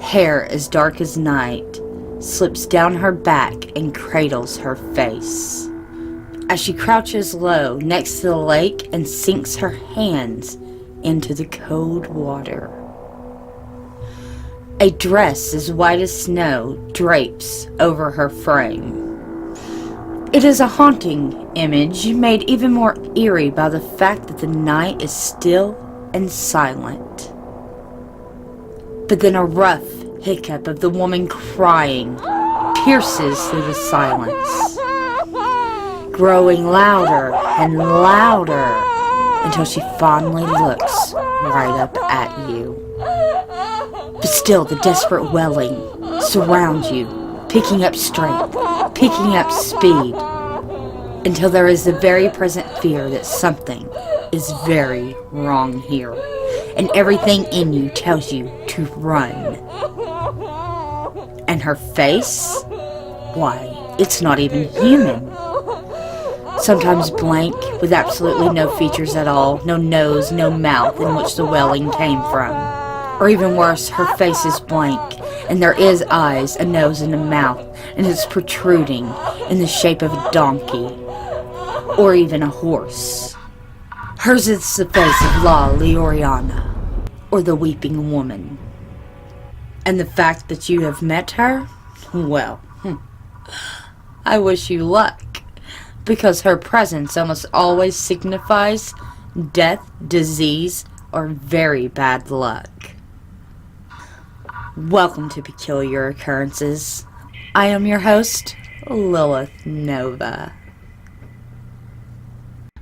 hair as dark as night, slips down her back and cradles her face. As she crouches low next to the lake and sinks her hands into the cold water. A dress as white as snow drapes over her frame. It is a haunting image made even more eerie by the fact that the night is still and silent. But then a rough hiccup of the woman crying pierces through the silence, growing louder and louder until she finally looks right up at you. But still the desperate wailing surrounds you, picking up strength, picking up speed, until there is the very present fear that something is very wrong here, and everything in you tells you to run. And her face? Why, it's not even human. Sometimes blank, with absolutely no features at all, no nose, no mouth in which the wailing came from. Or even worse, her face is blank, and there is eyes, a nose, and a mouth, and it's protruding in the shape of a donkey, or even a horse. Hers is the face of La Llorona, or the Weeping Woman. And the fact that you have met her? Well, I wish you luck, because her presence almost always signifies death, disease, or very bad luck. Welcome to Peculiar Occurrences. I am your host, Lilith Nova.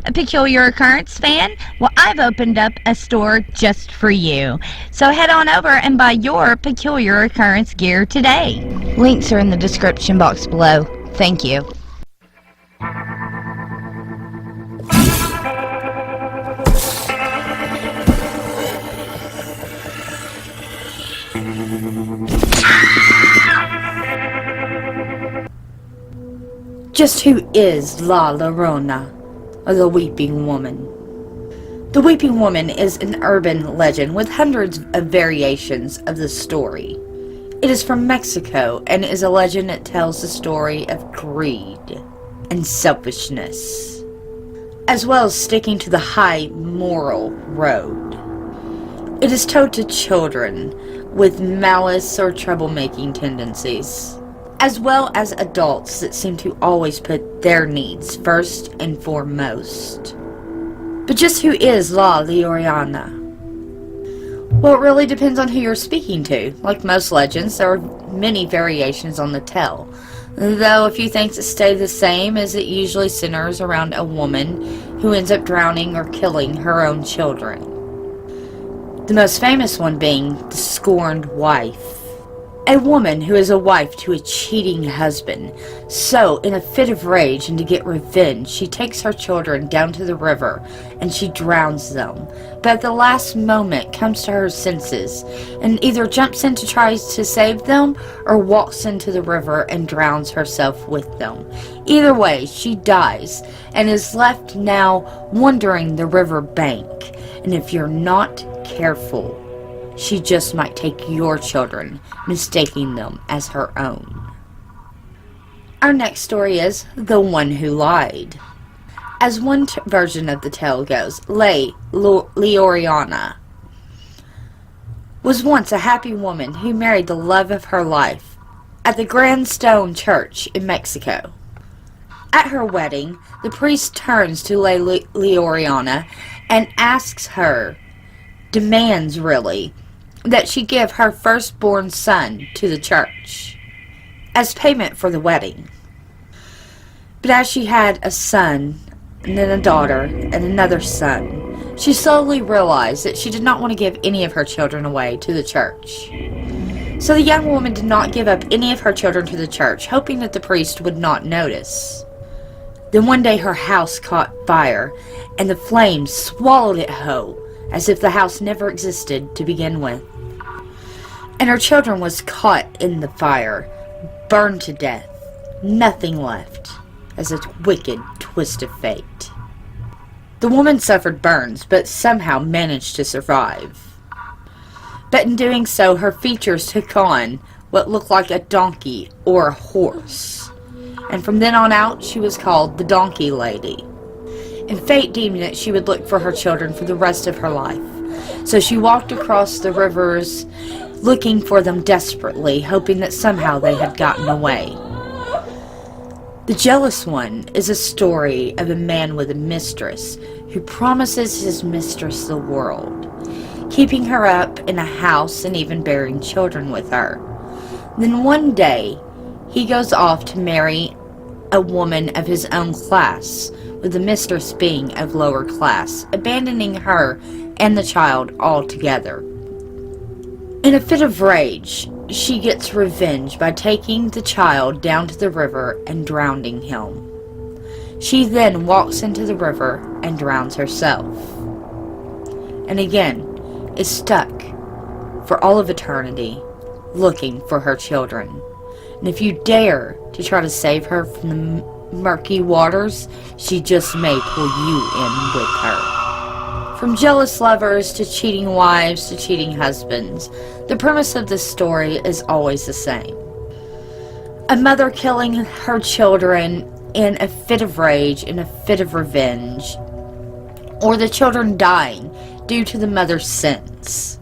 A Peculiar Occurrence fan? Well, I've opened up a store just for you. So head on over and buy your Peculiar Occurrence gear today. Links are in the description box below. Thank you. Just who is La Llorona, or the Weeping Woman? The Weeping Woman is an urban legend with hundreds of variations of the story. It is from Mexico and is a legend that tells the story of greed and selfishness, as well as sticking to the high moral road. It is told to children with malice or troublemaking tendencies, as well as adults that seem to always put their needs first and foremost. But just who is La Llorona? Well, it really depends on who you're speaking to. Like most legends, there are many variations on the tale, though a few things that stay the same is it usually centers around a woman who ends up drowning or killing her own children. The most famous one being the scorned wife. A woman who is a wife to a cheating husband. So, in a fit of rage and to get revenge, she takes her children down to the river and she drowns them. But at the last moment comes to her senses and either jumps in to try to save them or walks into the river and drowns herself with them. Either way, she dies and is left now wandering the river bank. And if you're not careful, she just might take your children, mistaking them as her own. Our next story is The One Who Lied. As one version of the tale goes, La Llorona was once a happy woman who married the love of her life at the Grand Stone Church in Mexico. At her wedding, the priest turns to La Llorona and asks her, demands really, that she give her firstborn son to the church as payment for the wedding. But as she had a son, and then a daughter, and another son, she slowly realized that she did not want to give any of her children away to the church. So the young woman did not give up any of her children to the church, hoping that the priest would not notice. Then one day her house caught fire, and the flames swallowed it whole, as if the house never existed to begin with. And her children was caught in the fire, burned to death, nothing left, as a wicked twist of fate. The woman suffered burns, but somehow managed to survive. But in doing so, her features took on what looked like a donkey or a horse. And from then on out, she was called the Donkey Lady. And fate deemed that she would look for her children for the rest of her life. So she walked across the rivers, looking for them desperately, hoping that somehow they had gotten away. The Jealous One is a story of a man with a mistress who promises his mistress the world, keeping her up in a house and even bearing children with her. Then one day, he goes off to marry a woman of his own class, with the mistress being of lower class, abandoning her and the child altogether. In a fit of rage, she gets revenge by taking the child down to the river and drowning him. She then walks into the river and drowns herself. And again, is stuck for all of eternity, looking for her children. And if you dare to try to save her from the murky waters, she just may pull you in with her. From jealous lovers to cheating wives to cheating husbands, the premise of this story is always the same. A mother killing her children in a fit of rage, in a fit of revenge, or the children dying due to the mother's sins.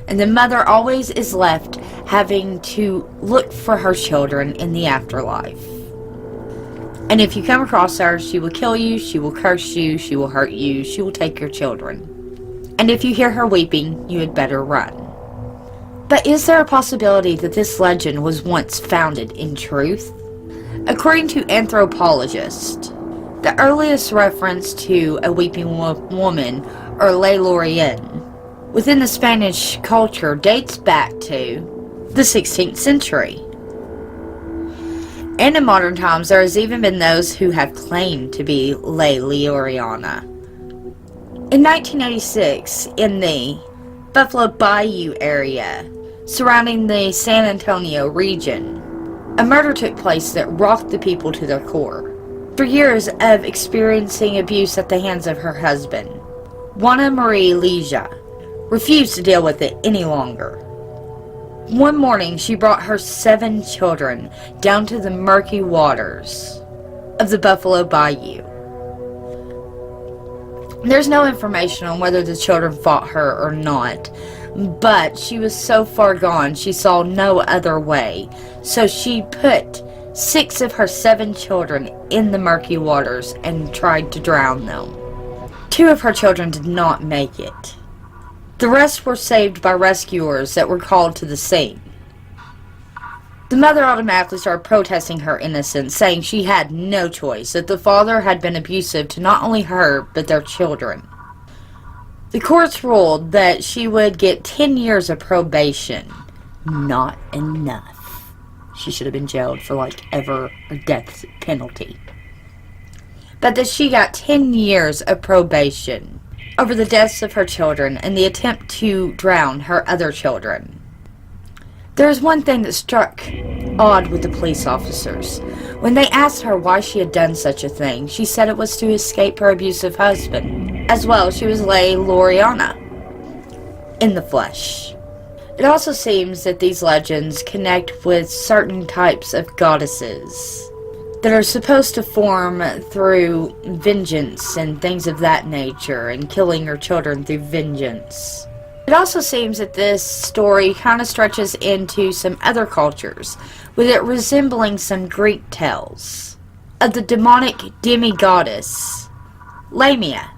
And the mother always is left having to look for her children in the afterlife. And if you come across her, she will kill you, she will curse you, she will hurt you, she will take your children. And if you hear her weeping, you had better run. But is there a possibility that this legend was once founded in truth? According to anthropologists, the earliest reference to a weeping woman, or La Llorona, within the Spanish culture dates back to the 16th century. And in modern times, there has even been those who have claimed to be La Llorona. In 1986, in the Buffalo Bayou area, surrounding the San Antonio region, a murder took place that rocked the people to their core. For years of experiencing abuse at the hands of her husband, Juana Marie Leja refused to deal with it any longer. One morning, she brought her 7 children down to the murky waters of the Buffalo Bayou. There's no information on whether the children fought her or not, but she was so far gone she saw no other way. So she put 6 of her 7 children in the murky waters and tried to drown them. 2 of her children did not make it. The rest were saved by rescuers that were called to the scene. The mother automatically started protesting her innocence, saying she had no choice, that the father had been abusive to not only her, but their children. The courts ruled that she would get 10 years of probation. Not enough. She should have been jailed for like ever a death penalty. But that she got 10 years of probation over the deaths of her children and the attempt to drown her other children. There is one thing that struck odd with the police officers. When they asked her why she had done such a thing, she said it was to escape her abusive husband. As well, she was La Llorona in the flesh. It also seems that these legends connect with certain types of goddesses that are supposed to form through vengeance and things of that nature, and killing her children through vengeance. It also seems that this story kind of stretches into some other cultures, with it resembling some Greek tales of the demonic demi-goddess Lamia.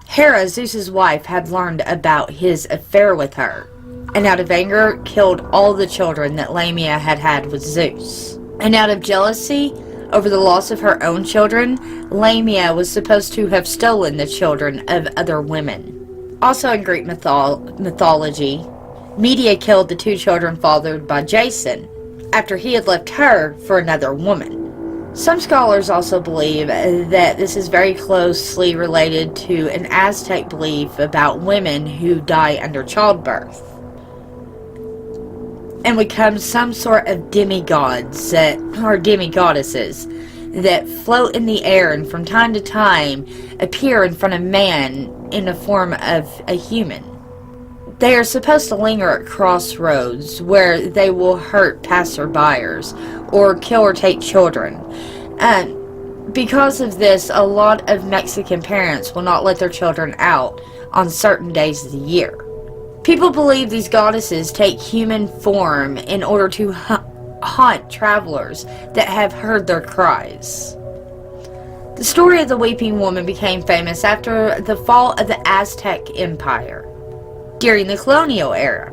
Hera, Zeus's wife, had learned about his affair with her, and out of anger killed all the children that Lamia had had with Zeus. And out of jealousy over the loss of her own children, Lamia was supposed to have stolen the children of other women. Also in Greek mythology, Medea killed the 2 children fathered by Jason after he had left her for another woman. Some scholars also believe that this is very closely related to an Aztec belief about women who die under childbirth and become some sort of demigods or demigoddesses that float in the air and from time to time appear in front of man in the form of a human. They are supposed to linger at crossroads where they will hurt passerbyers or kill or take children. And because of this, a lot of Mexican parents will not let their children out on certain days of the year. People believe these goddesses take human form in order to haunt travelers that have heard their cries. The story of the Weeping Woman became famous after the fall of the Aztec Empire during the colonial era.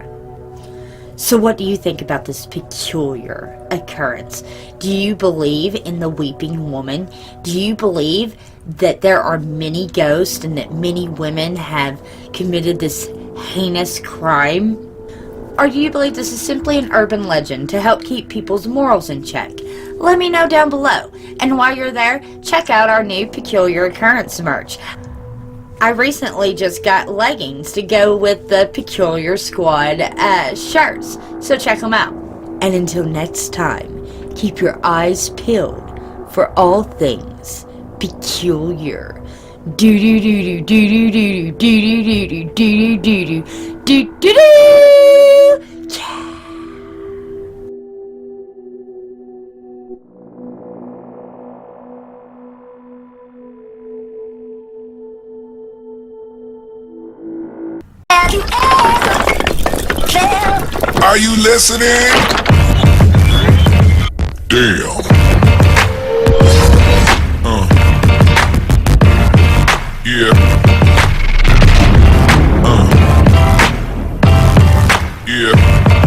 So what do you think about this peculiar occurrence? Do you believe in the Weeping Woman? Do you believe that there are many ghosts and that many women have committed this heinous crime? Or do you believe this is simply an urban legend to help keep people's morals in check? Let me know down below. And while you're there, check out our new Peculiar Occurrence merch. I recently just got leggings to go with the Peculiar Squad shirts, so check them out. And until next time, keep your eyes peeled for all things peculiar. Do do do do do do do do do do do do do do do. Are you listening? Damn. Yeah. Yeah.